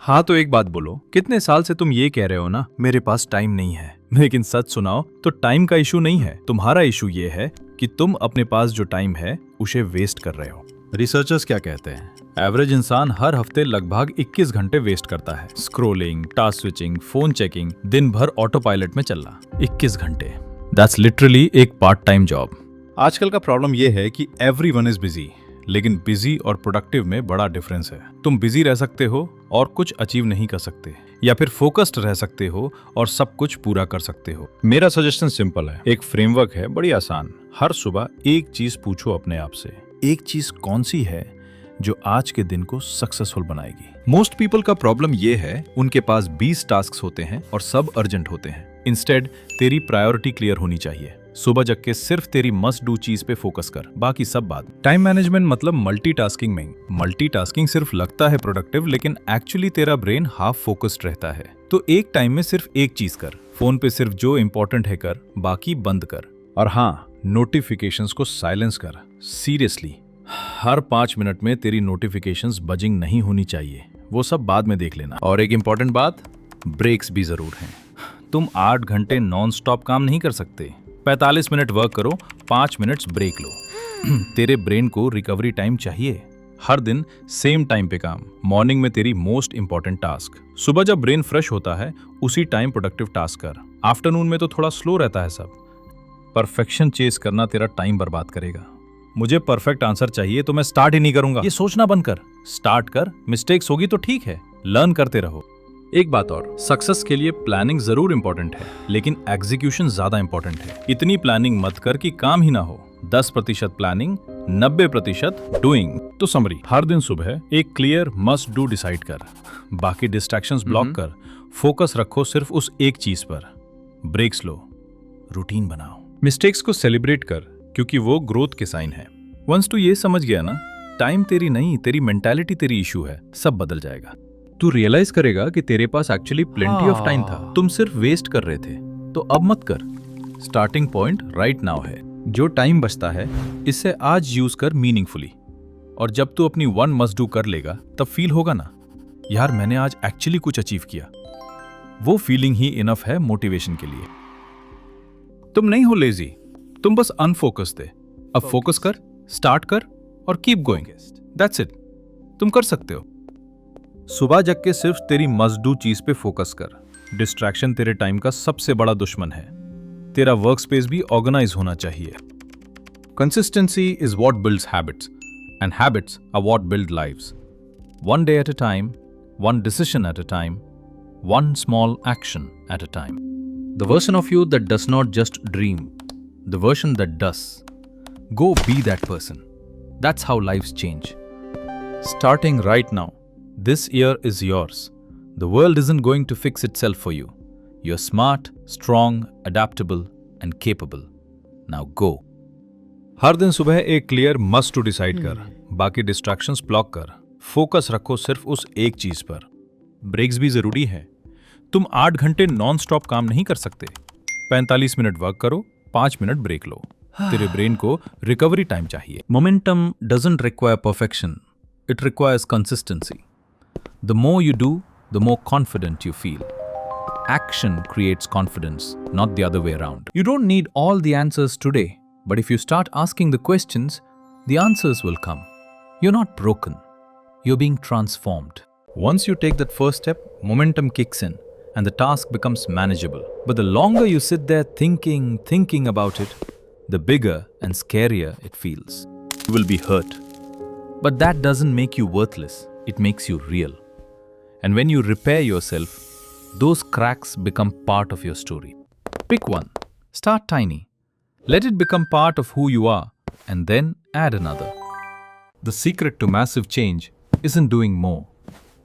हाँ तो एक बात बोलो, कितने साल से तुम ये कह रहे हो ना मेरे पास टाइम नहीं है, लेकिन सच सुनाओ तो टाइम का इशू नहीं है, तुम्हारा इशू ये है कि तुम अपने पास जो टाइम है उसे वेस्ट कर रहे हो। रिसर्चर्स क्या कहते हैं? एवरेज इंसान हर हफ्ते लगभग 21 घंटे वेस्ट करता है। Scrolling, task switching, phone checking, दिन भर ऑटो पायलट में चलना। 21 घंटे, दैट्स लिटरली एक पार्ट टाइम जॉब। आजकल का प्रॉब्लम यह है कि एवरीवन इज बिजी, लेकिन बिजी और प्रोडक्टिव में बड़ा डिफरेंस है। तुम बिजी रह सकते हो और कुछ अचीव नहीं कर सकते, या फिर फोकस्ड रह सकते हो और सब कुछ पूरा कर सकते हो। मेरा सजेशन सिंपल है, एक फ्रेमवर्क है बड़ी आसान। हर सुबह एक चीज पूछो अपने आप से, एक चीज कौन सी है जो आज के दिन को सक्सेसफुल बनाएगी। मोस्ट पीपल का प्रॉब्लम ये है, उनके पास 20 टास्क होते हैं और सब अर्जेंट होते हैं। इंस्टेड तेरी प्रायोरिटी क्लियर होनी चाहिए। सुबह जग के सिर्फ तेरी मस्ट डू चीज पे फोकस कर, बाकी सब बात। टाइम मैनेजमेंट मतलब मल्टीटास्किंग नहीं। मल्टीटास्किंग सिर्फ लगता है प्रोडक्टिव, लेकिन एक्चुअली तेरा ब्रेन हाफ फोकस्ड रहता है। तो एक टाइम में सिर्फ एक चीज कर, फोन पे सिर्फ जो इंपॉर्टेंट है कर, बाकी बंद कर। और हाँ, नोटिफिकेशंस को साइलेंस कर। सीरियसली, हर 5 मिनट में तेरी नोटिफिकेशंस बजिंग नहीं होनी चाहिए, वो सब बाद में देख लेना। और एक इंपॉर्टेंट बात, ब्रेक्स भी जरूर हैं। तुम 8 घंटे नॉन स्टॉप काम नहीं कर सकते। 45 मिनट वर्क करो, 5 मिनट्स ब्रेक लो। तेरे ब्रेन को रिकवरी टाइम चाहिए। हर दिन सेम टाइम पे काम। मॉर्निंग में तेरी मोस्ट इंपॉर्टेंट टास्क। सुबह जब ब्रेन फ्रेश होता है उसी टाइम प्रोडक्टिव टास्क कर। आफ्टरनून में तो थोड़ा स्लो रहता है सब। परफेक्शन चेस करना तेरा टाइम बर्बाद करेगा। मुझे परफेक्ट आंसर चाहिए तो मैं स्टार्ट ही नहीं करूंगा, ये सोचना बंद कर। स्टार्ट कर, मिस्टेक्स होगी तो ठीक है, लर्न करते रहो। एक बात और, सक्सेस के लिए प्लानिंग जरूर इंपॉर्टेंट है, लेकिन एग्जीक्यूशन ज्यादा इंपॉर्टेंट है। इतनी प्लानिंग मत कर कि काम ही ना हो। 10% प्लानिंग, 90% डूइंग। तो समरी, हर दिन सुबह एक क्लियर मस्ट डू डिसाइड कर, बाकी डिस्ट्रैक्शंस ब्लॉक कर। फोकस रखो सिर्फ उस एक चीज पर। ब्रेक्स लो, रूटीन बनाओ। मिस्टेक्स को सेलिब्रेट कर, क्योंकि वो ग्रोथ के साइन है। वंस तू ये समझ गया ना, टाइम तेरी नहीं, तेरी मेंटालिटी तेरी इशू है, सब बदल जाएगा। तू रियलाइज करेगा कि तेरे पास एक्चुअली प्लेंटी ऑफ टाइम था, तुम सिर्फ वेस्ट कर रहे थे। तो अब मत कर। स्टार्टिंग पॉइंट राइट नाउ है। जो टाइम बचता है इससे आज यूज कर मीनिंगफुली। और जब तू अपनी वन मस्ट डू कर लेगा तब फील होगा ना, यार मैंने आज एक्चुअली कुछ अचीव किया। वो फीलिंग ही इनफ है मोटिवेशन के लिए। तुम नहीं हो लेजी, तुम बस अनफोकस्ड थे। अब फोकस कर, स्टार्ट कर और कीप गोइंग। दैट्स इट, तुम कर सकते हो। सुबह जग के सिर्फ तेरी मस्ट डू चीज पे फोकस कर। डिस्ट्रैक्शन तेरे टाइम का सबसे बड़ा दुश्मन है। तेरा वर्क स्पेस भी ऑर्गेनाइज होना चाहिए। Consistency is what builds habits, and habits are what build lives. One day at a time, one decision at a time, one small action at a time. The version of you that does not just dream, the version that does. Go be that person. That's how lives change. Starting right now, this year is yours. The world isn't going to fix itself for you. You're smart, strong, adaptable, and capable. Now go. हर दिन सुबह एक clear must to decide कर, बाकी distractions block कर। Focus रखो सिर्फ उस एक चीज पर। ब्रेक्स भी जरूरी है। तुम 8 घंटे नॉन स्टॉप काम नहीं कर सकते। 45 मिनट वर्क करो, 5 मिनट ब्रेक लो। तेरे ब्रेन को रिकवरी टाइम चाहिए। Momentum doesn't require perfection, it requires consistency. The more you do, the more confident you feel. Action creates confidence, not the other way around. You don't need all the answers today, but if you start asking the questions, the answers will come. You're not broken, you're being transformed. Once you take that first step, momentum kicks in and the task becomes manageable. But the longer you sit there thinking about it, the bigger and scarier it feels. You will be hurt. But that doesn't make you worthless, it makes you real. And when you repair yourself, those cracks become part of your story. Pick one. Start tiny. Let it become part of who you are, and then add another. The secret to massive change isn't doing more.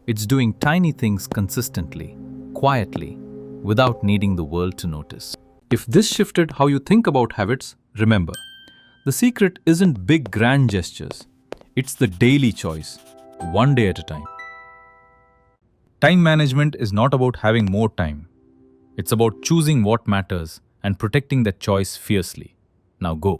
It's doing tiny things consistently, quietly, without needing the world to notice. If this shifted how you think about habits, remember, the secret isn't big grand gestures. It's the daily choice, one day at a time. Time management is not about having more time. It's about choosing what matters and protecting that choice fiercely. Now go.